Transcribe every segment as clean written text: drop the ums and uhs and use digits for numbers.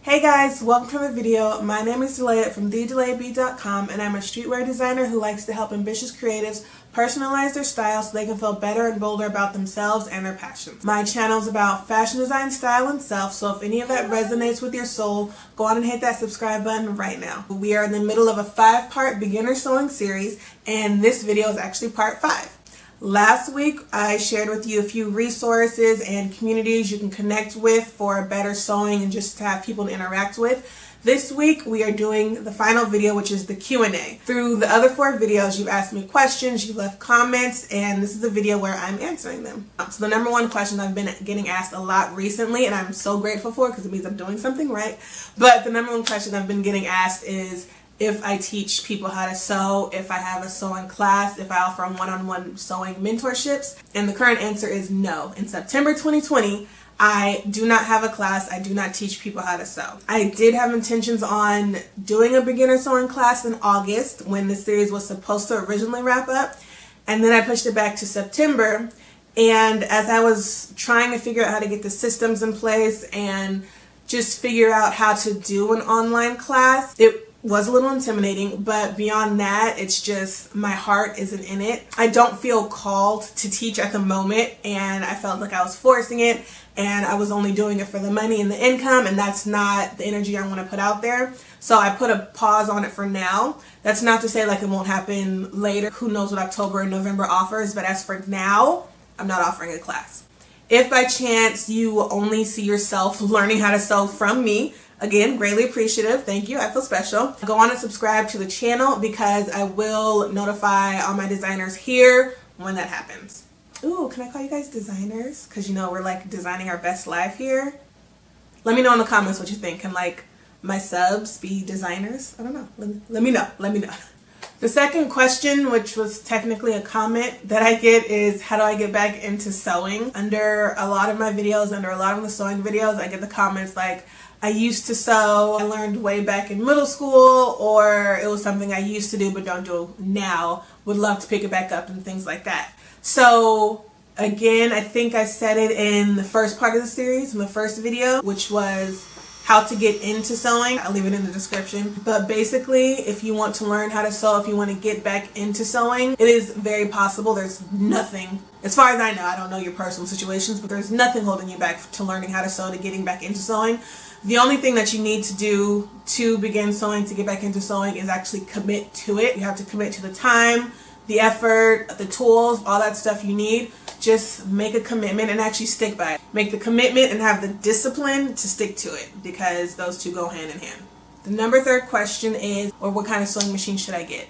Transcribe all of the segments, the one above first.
Hey guys, welcome to the video. My name is Delaya from thedelayab.com and I'm a streetwear designer who likes to help ambitious creatives personalize their style so they can feel better and bolder about themselves and their passions. My channel is about fashion design, style, and self, so if any of that resonates with your soul, go on and hit that subscribe button right now. We are in the middle of a 5-part beginner sewing series and this video is actually part 5. Last week, I shared with you a few resources and communities you can connect with for better sewing and just to have people to interact with. This week, we are doing the final video, which is the Q&A. Through the other 4 videos, you've asked me questions, you've left comments, and this is a video where I'm answering them. So the number one question I've been getting asked a lot recently, and I'm so grateful for it because it means I'm doing something right, but the number one question I've been getting asked is, if I teach people how to sew, if I have a sewing class, if I offer one-on-one sewing mentorships, and the current answer is no. In September 2020, I do not have a class. I do not teach people how to sew. I did have intentions on doing a beginner sewing class in August when the series was supposed to originally wrap up, and then I pushed it back to September. And as I was trying to figure out how to get the systems in place and just figure out how to do an online class, it was a little intimidating, but beyond that, it's just my heart isn't in it. I don't feel called to teach at the moment, and I felt like I was forcing it, and I was only doing it for the money and the income, and that's not the energy I want to put out there. So I put a pause on it for now. That's not to say like it won't happen later. Who knows what October and November offers, but as for now, I'm not offering a class. If by chance you only see yourself learning how to sew from me, again, greatly appreciative. Thank you. I feel special. Go on and subscribe to the channel because I will notify all my designers here when that happens. Ooh, can I call you guys designers? Because you know we're like designing our best life here. Let me know in the comments what you think. Can like my subs be designers? I don't know. Let me know. Let me know. The second question, which was technically a comment that I get, is how do I get back into sewing? Under a lot of my videos, under a lot of the sewing videos, I get the comments like, I used to sew, I learned way back in middle school, or it was something I used to do but don't do now, would love to pick it back up and things like that. So again, I think I said it in the first part of the series, in the first video, which was how to get into sewing. I'll leave it in the description. But basically, if you want to learn how to sew, if you want to get back into sewing, it is very possible. There's nothing, as far as I know, I don't know your personal situations, but there's nothing holding you back to learning how to sew, to getting back into sewing. The only thing that you need to do to begin sewing, to get back into sewing, is actually commit to it. You have to commit to the time, the effort, the tools, all that stuff you need. Just make a commitment and actually stick by it. Make the commitment and have the discipline to stick to it, because those two go hand in hand. The number 3 question is, or what kind of sewing machine should I get?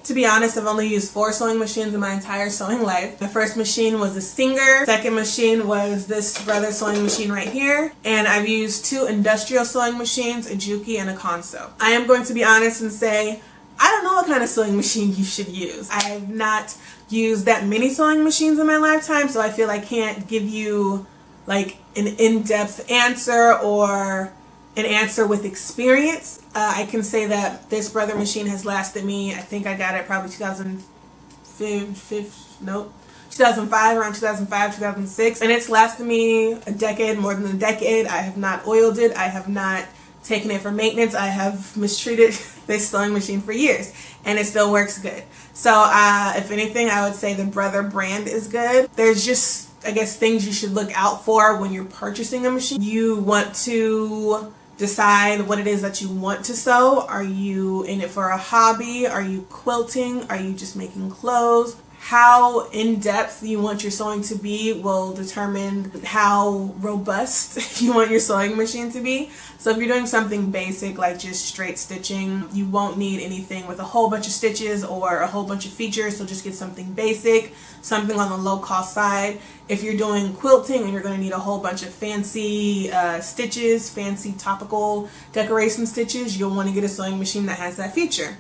To be honest, have only used 4 sewing machines in my entire sewing life. The first machine was a Singer. Second machine was this Brother sewing machine right here. And I've used 2 industrial sewing machines, a Juki and a Conso. I am going to be honest and say, I don't know what kind of sewing machine you should use. I have not used that many sewing machines in my lifetime, so I feel I can't give you like an in-depth answer or an answer with experience. I can say that this Brother machine has lasted me, I think I got it probably 2005, around 2005, 2006, and it's lasted me a decade, more than a decade. I have not oiled it. I have not taken it for maintenance. I have mistreated this sewing machine for years, and it still works good. So if anything, I would say the Brother brand is good. There's just, I guess, things you should look out for when you're purchasing a machine. You want to decide what it is that you want to sew. Are you in it for a hobby? Are you quilting? Are you just making clothes? How in-depth you want your sewing to be will determine how robust you want your sewing machine to be. So if you're doing something basic like just straight stitching, you won't need anything with a whole bunch of stitches or a whole bunch of features, so just get something basic, something on the low-cost side. If you're doing quilting and you're going to need a whole bunch of fancy stitches, fancy topical decoration stitches, you'll want to get a sewing machine that has that feature.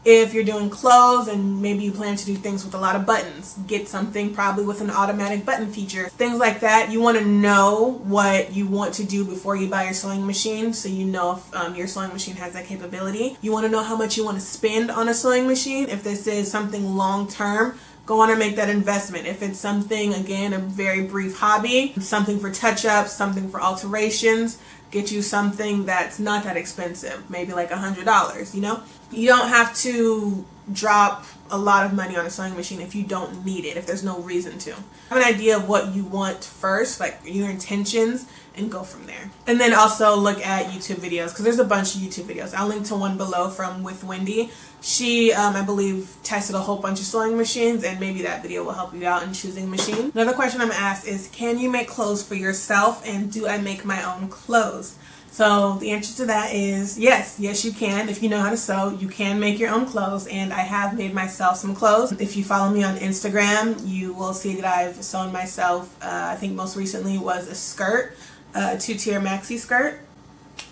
If you're doing clothes and maybe you plan to do things with a lot of buttons, get something probably with an automatic button feature. Things like that. You want to know what you want to do before you buy your sewing machine, so you know if your sewing machine has that capability. You want to know how much you want to spend on a sewing machine. If this is something long term, go on and make that investment. If it's something, again, a very brief hobby, something for touch-ups, something for alterations, get you something that's not that expensive, maybe like $100, you know? You don't have to drop a lot of money on a sewing machine if you don't need it, if there's no reason to. Have an idea of what you want first, like your intentions, and go from there. And then also look at YouTube videos, because there's a bunch of YouTube videos. I'll link to one below from With Wendy. She, I believe, tested a whole bunch of sewing machines, and maybe that video will help you out in choosing a machine. Another question I'm asked is, can you make clothes for yourself, and do I make my own clothes? So the answer to that is yes. Yes, you can. If you know how to sew, you can make your own clothes, and I have made myself some clothes. If you follow me on Instagram, you will see that I've sewn myself, I think most recently was a skirt, a 2-tier maxi skirt.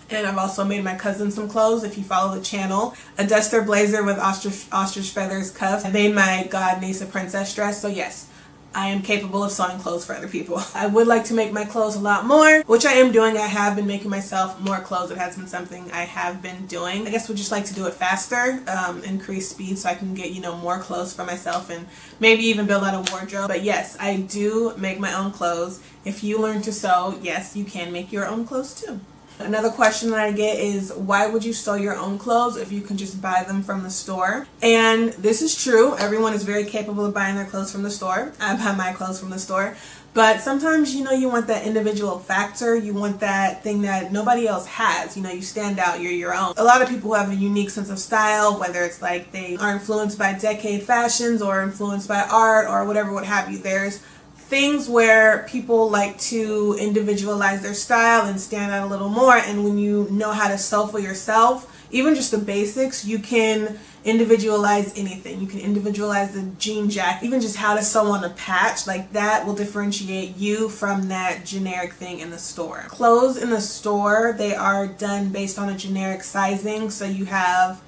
And I've also made my cousin some clothes. If you follow the channel, a duster blazer with ostrich feathers cuffs. I made my god niece a princess dress. So yes, I am capable of sewing clothes for other people. I would like to make my clothes a lot more, which I am doing. I have been making myself more clothes. It has been something I have been doing. I guess would just like to do it faster, increase speed so I can get, you know, more clothes for myself and maybe even build out a wardrobe. But yes, I do make my own clothes. If you learn to sew, yes, you can make your own clothes too. Another question that I get is, why would you sew your own clothes if you can just buy them from the store? And this is true. Everyone is very capable of buying their clothes from the store. I buy my clothes from the store. But sometimes, you know, you want that individual factor. You want that thing that nobody else has. You know, you stand out. You're your own. A lot of people have a unique sense of style, whether it's like they are influenced by decade fashions or influenced by art or whatever, what have you. There's things where people like to individualize their style and stand out a little more, and when you know how to sew for yourself, even just the basics, you can individualize anything. You can individualize the jean jacket, even just how to sew on a patch, like that will differentiate you from that generic thing in the store. Clothes in the store, they are done based on a generic sizing, so you have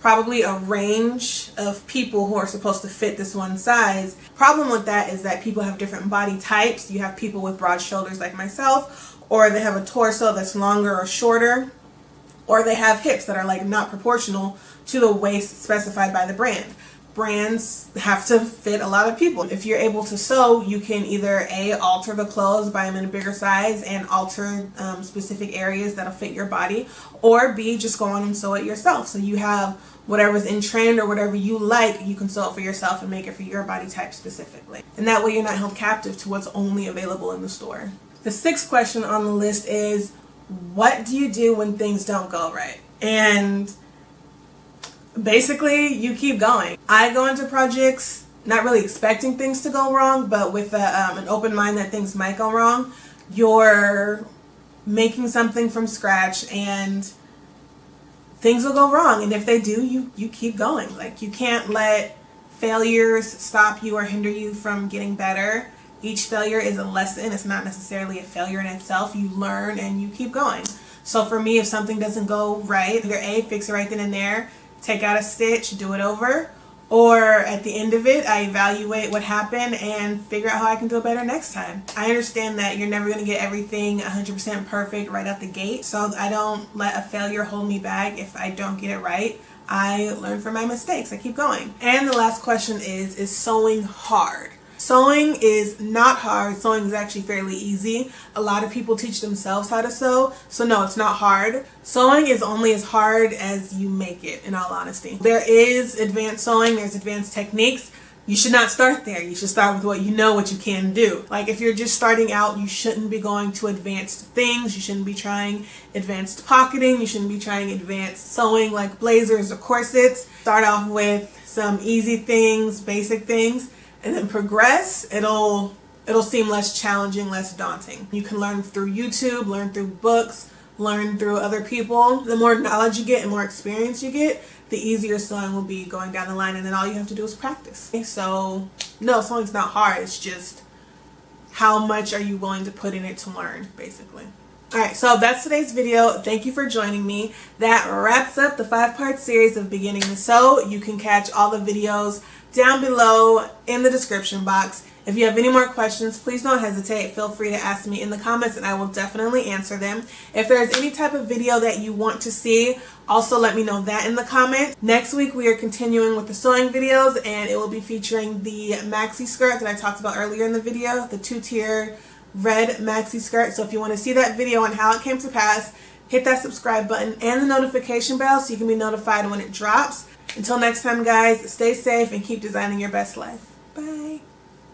probably a range of people who are supposed to fit this one size. Problem with that is that people have different body types. You have people with broad shoulders like myself, or they have a torso that's longer or shorter, or they have hips that are like not proportional to the waist specified by the brand. Brands have to fit a lot of people. If you're able to sew, you can either A, alter the clothes, buy them in a bigger size, and alter specific areas that'll fit your body, or B, just go on and sew it yourself. So you have whatever's in trend or whatever you like, you can sew it for yourself and make it for your body type specifically. And that way you're not held captive to what's only available in the store. The sixth question on the list is, what do you do when things don't go right? And basically, you keep going. I go into projects not really expecting things to go wrong, but with an open mind that things might go wrong. You're making something from scratch and things will go wrong. And if they do, you keep going. Like, you can't let failures stop you or hinder you from getting better. Each failure is a lesson. It's not necessarily a failure in itself. You learn and you keep going. So for me, if something doesn't go right, either A, fix it right then and there, take out a stitch, do it over, or at the end of it, I evaluate what happened and figure out how I can do it better next time. I understand that you're never going to get everything 100% perfect right out the gate, so I don't let a failure hold me back. If I don't get it right, I learn from my mistakes. I keep going. And the last question is sewing hard? Sewing is not hard. Sewing is actually fairly easy. A lot of people teach themselves how to sew, so no, it's not hard. Sewing is only as hard as you make it, in all honesty. There is advanced sewing, there's advanced techniques. You should not start there. You should start with what you know, what you can do. Like, if you're just starting out, you shouldn't be going to advanced things. You shouldn't be trying advanced pocketing. You shouldn't be trying advanced sewing like blazers or corsets. Start off with some easy things, basic things, and then progress. It'll seem less challenging, less daunting. You can learn through YouTube, learn through books, learn through other people. The more knowledge you get and more experience you get, the easier sewing will be going down the line, and then all you have to do is practice. So no, sewing's not hard. It's just how much are you willing to put in it to learn, basically. Alright, so that's today's video. Thank you for joining me. That wraps up the 5-part series of Beginning to Sew. You can catch all the videos down below in the description box. If you have any more questions, please don't hesitate. Feel free to ask me in the comments and I will definitely answer them. If there is any type of video that you want to see, also let me know that in the comments. Next week we are continuing with the sewing videos, and it will be featuring the maxi skirt that I talked about earlier in the video, the 2-tier red maxi skirt. So if you want to see that video on how it came to pass, hit that subscribe button and the notification bell so you can be notified when it drops. Until next time, guys, stay safe and keep designing your best life. Bye.